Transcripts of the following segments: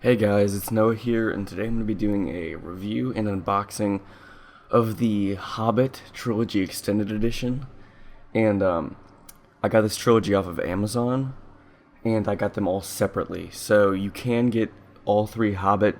Hey guys, it's Noah here, and today I'm going to be doing a review and unboxing of the Hobbit Trilogy Extended Edition. And I got this trilogy off of Amazon, and I got them all separately. So you can get all three Hobbit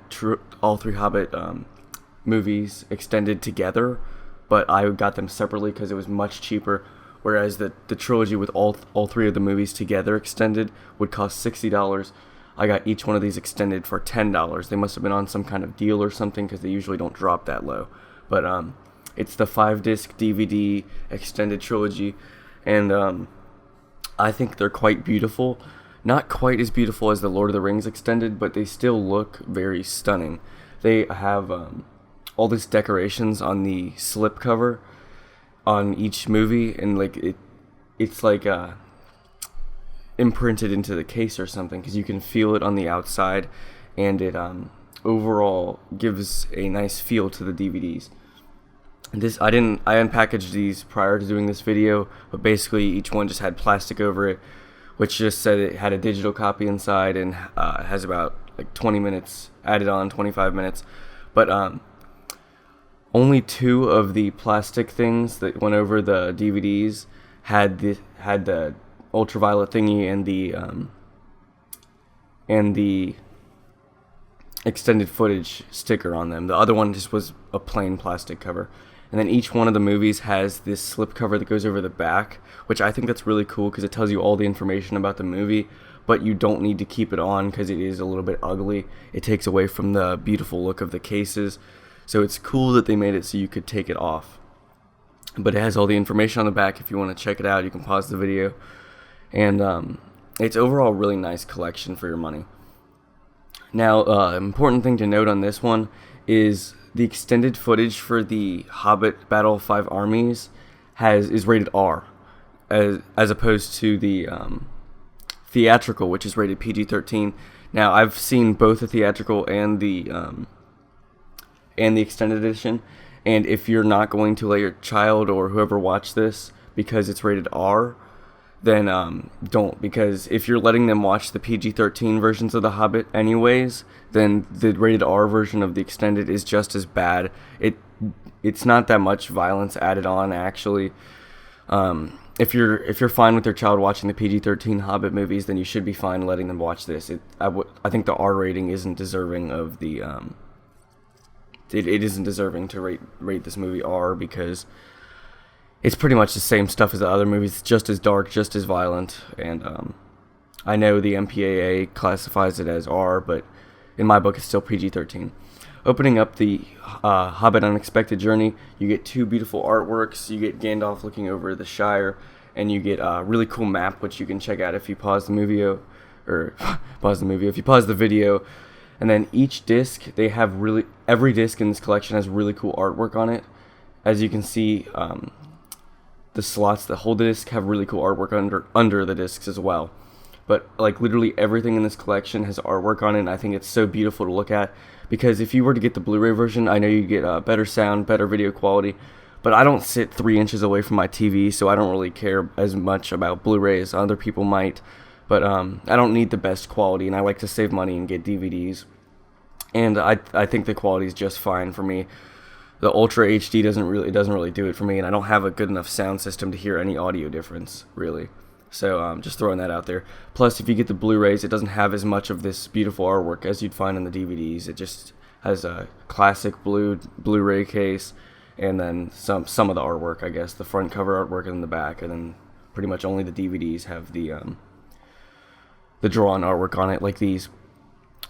movies extended together, but I got them separately because it was much cheaper. Whereas the trilogy with all three of the movies together extended would cost $60. I got each one of these extended for $10. They must have been on some kind of deal or something because they usually don't drop that low. But it's the 5-disc DVD extended trilogy, and I think they're quite beautiful. Not quite as beautiful as the Lord of the Rings extended, but they still look very stunning. They have all these decorations on the slipcover on each movie, and it's like imprinted into the case or something, because you can feel it on the outside, and it overall gives a nice feel to the DVDs. I unpackaged these prior to doing this video, but basically each one just had plastic over it, which just said it had a digital copy inside, and has about 20 minutes added on, 25 minutes. But only two of the plastic things that went over the DVDs had the ultraviolet thingy and the extended footage sticker on them. The other one just was a plain plastic cover. And then each one of the movies has this slip cover that goes over the back, which I think that's really cool because it tells you all the information about the movie, but you don't need to keep it on because it is a little bit ugly. It takes away from the beautiful look of the cases. So it's cool that they made it so you could take it off. But it has all the information on the back. If you want to check it out, you can pause the video. And it's overall a really nice collection for your money. Now, important thing to note on this one is the extended footage for the Hobbit Battle of Five Armies is rated R, as opposed to the theatrical, which is rated PG-13. Now, I've seen both the theatrical and the extended edition, and if you're not going to let your child or whoever watch this because it's rated R, then don't, because if you're letting them watch the PG-13 versions of The Hobbit anyways, then the rated R version of the extended is just as bad. It's not that much violence added on, actually. If you're fine with your child watching the PG-13 Hobbit movies, then you should be fine letting them watch this. I think the R rating isn't deserving of the it isn't deserving to rate this movie R, because it's pretty much the same stuff as the other movies, just as dark, just as violent, and I know the MPAA classifies it as R, but in my book it's still PG-13. Opening up the Hobbit Unexpected Journey, you get two beautiful artworks. You get Gandalf looking over the Shire, and you get a really cool map, which you can check out if you pause the movie, if you pause the video. And then each disc, every disc in this collection has really cool artwork on it. As you can see, the slots that hold the disc have really cool artwork under the discs as well. But literally everything in this collection has artwork on it, and I think it's so beautiful to look at, because if you were to get the Blu-ray version, I know you get better sound, better video quality, but I don't sit 3 inches away from my TV, so I don't really care as much about Blu-ray as other people might. But I don't need the best quality, and I like to save money and get DVDs, and I think the quality is just fine for me. The Ultra HD doesn't really do it for me, and I don't have a good enough sound system to hear any audio difference, really. So just throwing that out there. Plus, if you get the Blu-rays, it doesn't have as much of this beautiful artwork as you'd find in the DVDs. It just has a classic Blu-ray case, and then some of the artwork, I guess, the front cover artwork and the back, and then pretty much only the DVDs have the drawn artwork on it, like these.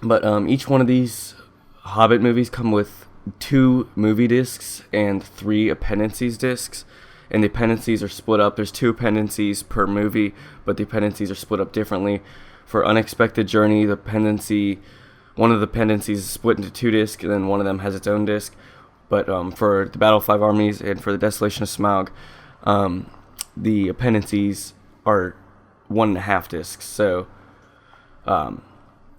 But each one of these Hobbit movies come with 2 movie discs and 3 appendices discs, and the appendices are split up. There's 2 appendices per movie, but the appendices are split up differently. For Unexpected Journey, one of the appendices is split into 2 discs, and then one of them has its own disc. But for the Battle of Five Armies and for the Desolation of Smaug, the appendices are 1.5 discs. So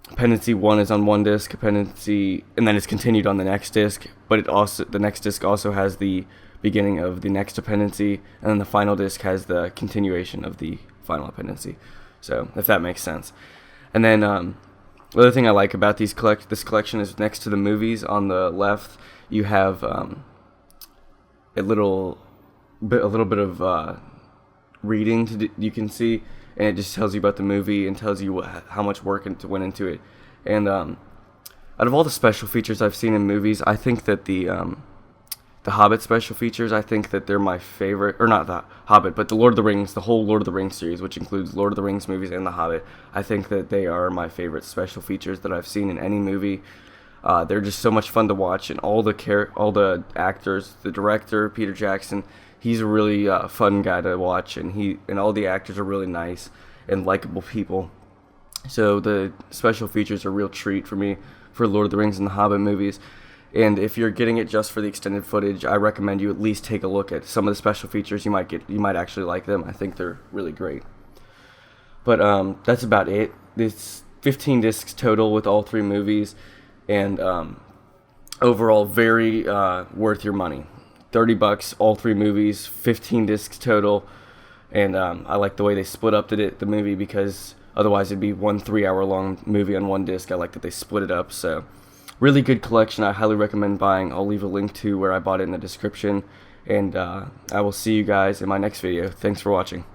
Appendice 1 is on one disc, and then it's continued on the next disc, but the next disc also has the beginning of the next appendice, and then the final disc has the continuation of the final appendice. So, if that makes sense. And then Another thing I like about this collection is next to the movies on the left, you have a little bit of reading you can see, and it just tells you about the movie and tells you how much work went into it. And out of all the special features I've seen in movies, I think that the Hobbit special features, I think that they're my favorite, or not the Hobbit, but the Lord of the Rings, the whole Lord of the Rings series, which includes Lord of the Rings movies and the Hobbit. I think that they are my favorite special features that I've seen in any movie. They're just so much fun to watch, and all the actors, the director Peter Jackson, he's a really fun guy to watch, and all the actors are really nice and likable people. So the special features are a real treat for me for Lord of the Rings and the Hobbit movies. And if you're getting it just for the extended footage, I recommend you at least take a look at some of the special features. You might actually like them. I think they're really great. But that's about it. It's 15 discs total with all 3 movies, and overall very worth your money. $30, all 3 movies, 15 discs total, and I like the way they split up the movie, because otherwise it'd be one 3-hour long movie on one disc. I like that they split it up. So really good collection. I highly recommend buying. I'll leave a link to where I bought it in the description, and I will see you guys in my next video. Thanks for watching.